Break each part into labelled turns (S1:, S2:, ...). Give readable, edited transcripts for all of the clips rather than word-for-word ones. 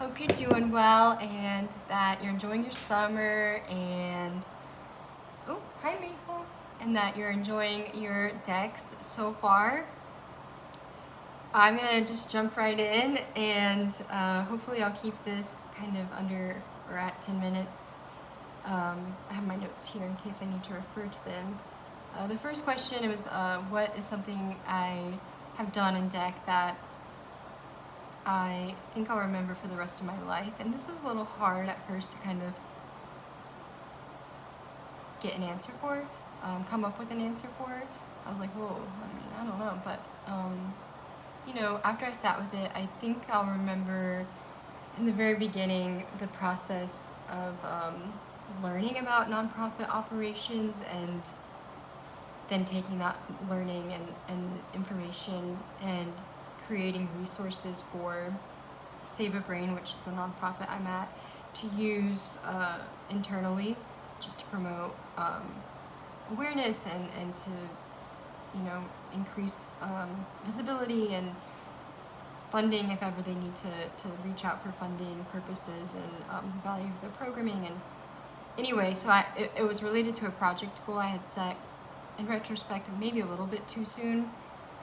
S1: Hope you're doing well and that you're enjoying your summer and hi Maple, and that you're enjoying your decks so far. I'm gonna just jump right in and hopefully I'll keep this kind of under or at 10 minutes. I have my notes here in case I need to refer to them. The first question was what is something I have done in deck that I think I'll remember for the rest of my life. And this was a little hard at first to kind of get an answer for, come up with an answer for. I was like, whoa, I don't know. But, after I sat with it, I think I'll remember in the very beginning the process of learning about nonprofit operations and then taking that learning and information and creating resources for Save a Brain, which is the nonprofit I'm at, to use internally just to promote awareness and to, increase visibility and funding if ever they need to reach out for funding purposes and the value of their programming. And anyway, so it was related to a project goal I had set in retrospect maybe a little bit too soon.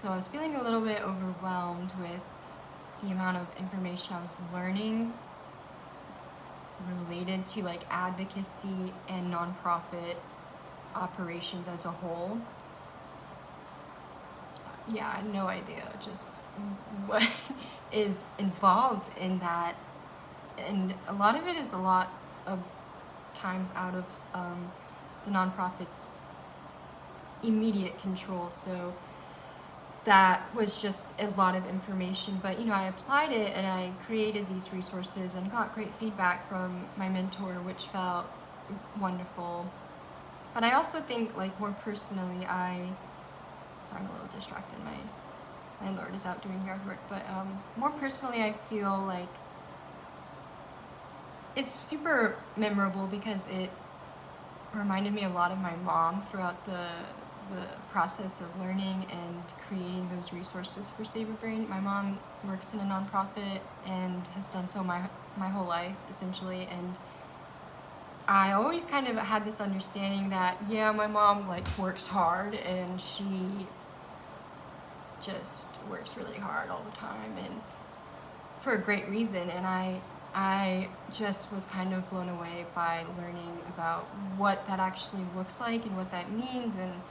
S1: So I was feeling a little bit overwhelmed with the amount of information I was learning related to like advocacy and nonprofit operations as a whole. Yeah, I had no idea just what is involved in that. And a lot of it is a lot of times out of the nonprofit's immediate control. So that was just a lot of information, but I applied it and I created these resources and got great feedback from my mentor, which felt wonderful. But I also think, like, more personally, sorry, I'm a little distracted. My landlord is out doing yard work, but more personally, I feel like it's super memorable because it reminded me a lot of my mom throughout the process of learning and creating those resources for Save a Brain. My mom works in a nonprofit and has done so my whole life, essentially, and I always kind of had this understanding that, yeah, my mom works hard and she just works really hard all the time and for a great reason, and I just was kind of blown away by learning about what that actually looks like and what that means, and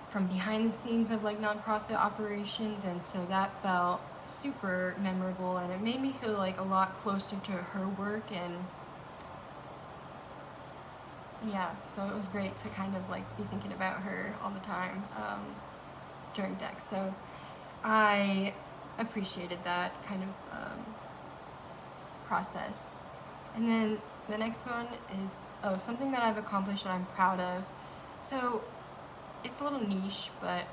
S1: from behind the scenes of nonprofit operations. And so that felt super memorable and it made me feel a lot closer to her work. And yeah, so it was great to kind of be thinking about her all the time during deck. So I appreciated that kind of process. And then the next one is something that I've accomplished that I'm proud of. So it's a little niche, but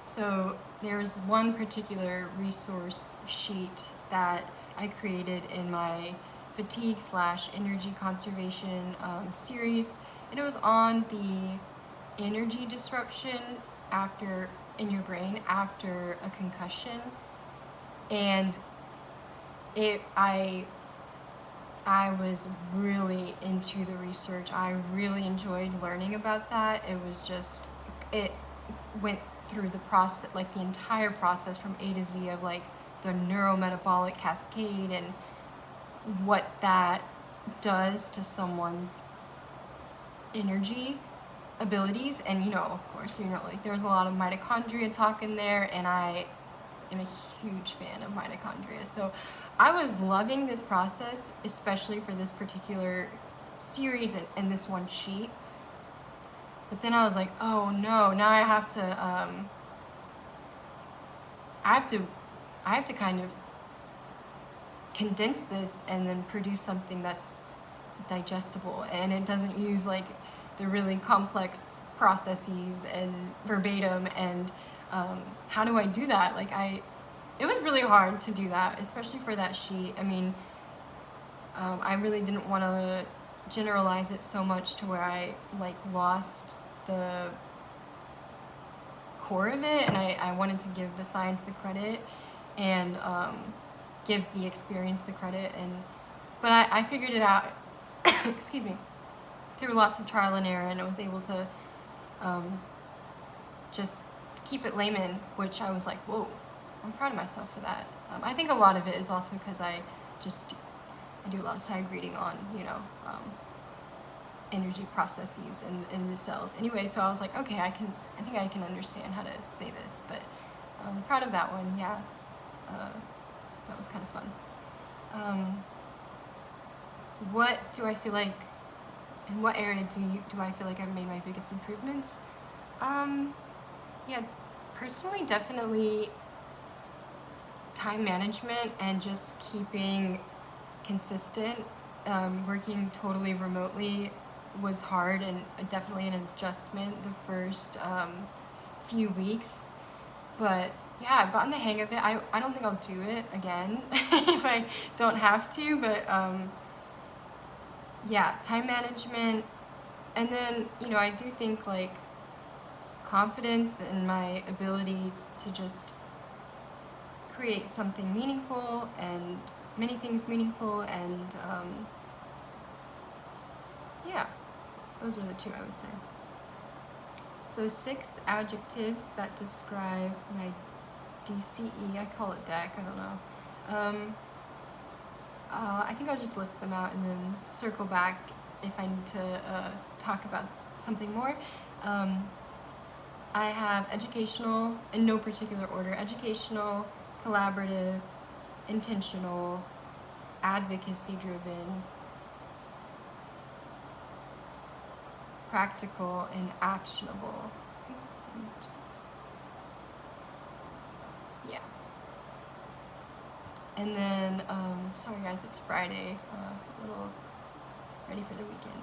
S1: so there's one particular resource sheet that I created in my fatigue/energy conservation series, and it was on the energy disruption in your brain after a concussion. And I was really into the research. I really enjoyed learning about that. It went through the process, the entire process from A to Z of the neurometabolic cascade and what that does to someone's energy abilities. And of course, there's a lot of mitochondria talk in there, and I am a huge fan of mitochondria. So I was loving this process, especially for this particular series and this one sheet. But then I was like, oh no, now I have to kind of condense this and then produce something that's digestible, and it doesn't use the really complex processes and verbatim. And how do I do that? It was really hard to do that, especially for that sheet. I mean, I really didn't want to generalize it so much to where I lost the core of it, and I wanted to give the science the credit. and give the experience the credit. But I figured it out, excuse me, through lots of trial and error, and I was able to just keep it layman, which I was like, whoa, I'm proud of myself for that. I think a lot of it is also because I do a lot of side reading on, energy processes in the cells. Anyway, so I was like, okay, I think I can understand how to say this, but I'm proud of that one, yeah. That was kind of fun. What do I feel like, in what area do I feel like I've made my biggest improvements? Yeah, personally, definitely time management and just keeping consistent. Working totally remotely was hard and definitely an adjustment the first few weeks, but yeah, I've gotten the hang of it. I don't think I'll do it again if I don't have to, but yeah, time management. And then, I do think like confidence in my ability to just create something meaningful and many things meaningful, and yeah, those are the two I would say. So 6 adjectives that describe my DCE. I call it deck, I don't know. I think I'll just list them out and then circle back if I need to talk about something more. I have educational, in no particular order, educational, collaborative, intentional, advocacy-driven, practical, and actionable. Yeah. And then, sorry guys, it's Friday, a little ready for the weekend.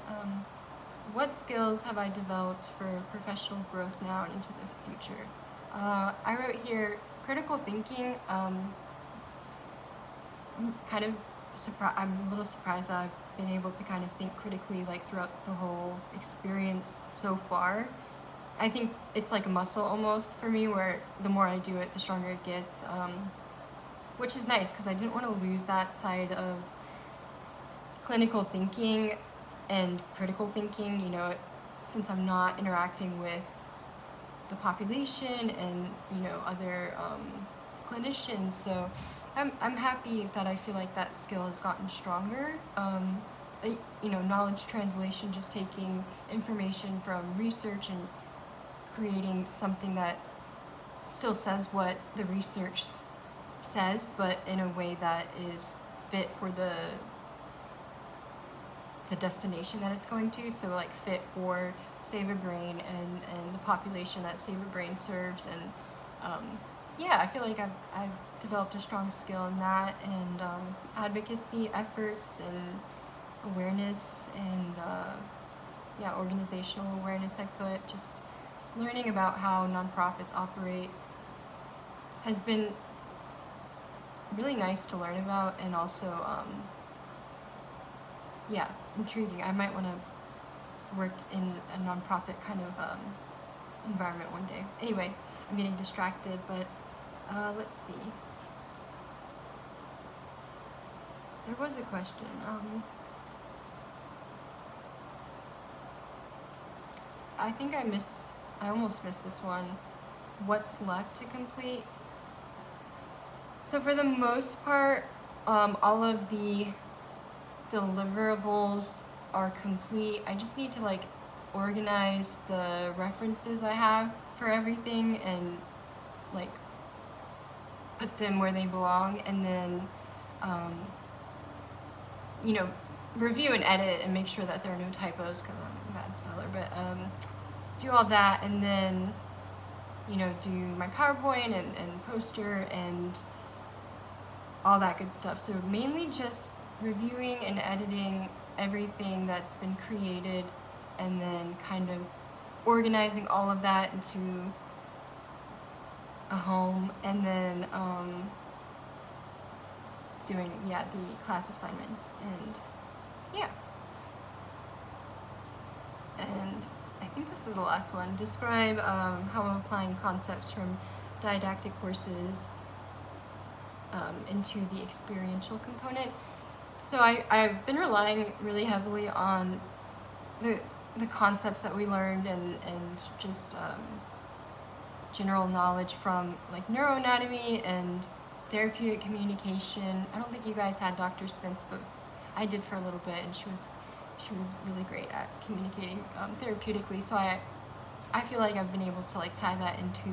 S1: What skills have I developed for professional growth now and into the future? I wrote here, critical thinking. I'm a little surprised I've been able to kind of think critically like throughout the whole experience so far. I think it's like a muscle almost for me, where the more I do it, the stronger it gets, which is nice because I didn't want to lose that side of clinical thinking and critical thinking, since I'm not interacting with the population and, other clinicians. So I'm happy that I feel like that skill has gotten stronger. Knowledge translation, just taking information from research and creating something that still says what the research says, but in a way that is fit for the destination that it's going to. So like fit for Save a Brain and the population that Save a Brain serves. And yeah, I feel like I've developed a strong skill in that, and advocacy efforts and awareness and organizational awareness. I put just learning about how nonprofits operate has been really nice to learn about, and also intriguing. I might want to work in a nonprofit kind of environment one day. Anyway, I'm getting distracted, but let's see. There was a question. I think I almost missed this one. What's left to complete? So for the most part, all of the deliverables are complete. I just need to organize the references I have for everything and put them where they belong, and then review and edit and make sure that there are no typos, because I'm a bad speller, but do all that, and then do my PowerPoint and poster and all that good stuff. So mainly just reviewing and editing everything that's been created, and then kind of organizing all of that into a home, and then doing the class assignments, and and I think this is the last one. Describe how I'm applying concepts from didactic courses into the experiential component. So I've been relying really heavily on the concepts that we learned and just general knowledge from like neuroanatomy and therapeutic communication. I don't think you guys had Dr. Spence, but I did for a little bit, and she was really great at communicating therapeutically. So I feel like I've been able to like tie that into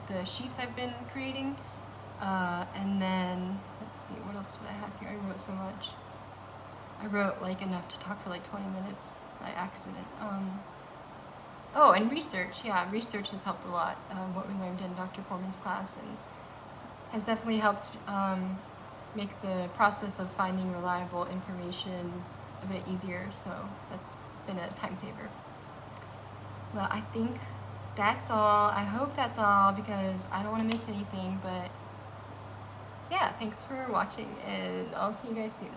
S1: the sheets I've been creating. And then let's see, what else did I have here? I wrote so much. I wrote like enough to talk for like 20 minutes by accident. Oh, and research. Yeah, research has helped a lot. What we learned in Dr. Foreman's class, and has definitely helped make the process of finding reliable information a bit easier. So that's been a time saver. Well, I think that's all. I hope that's all, because I don't want to miss anything. But yeah, thanks for watching, and I'll see you guys soon.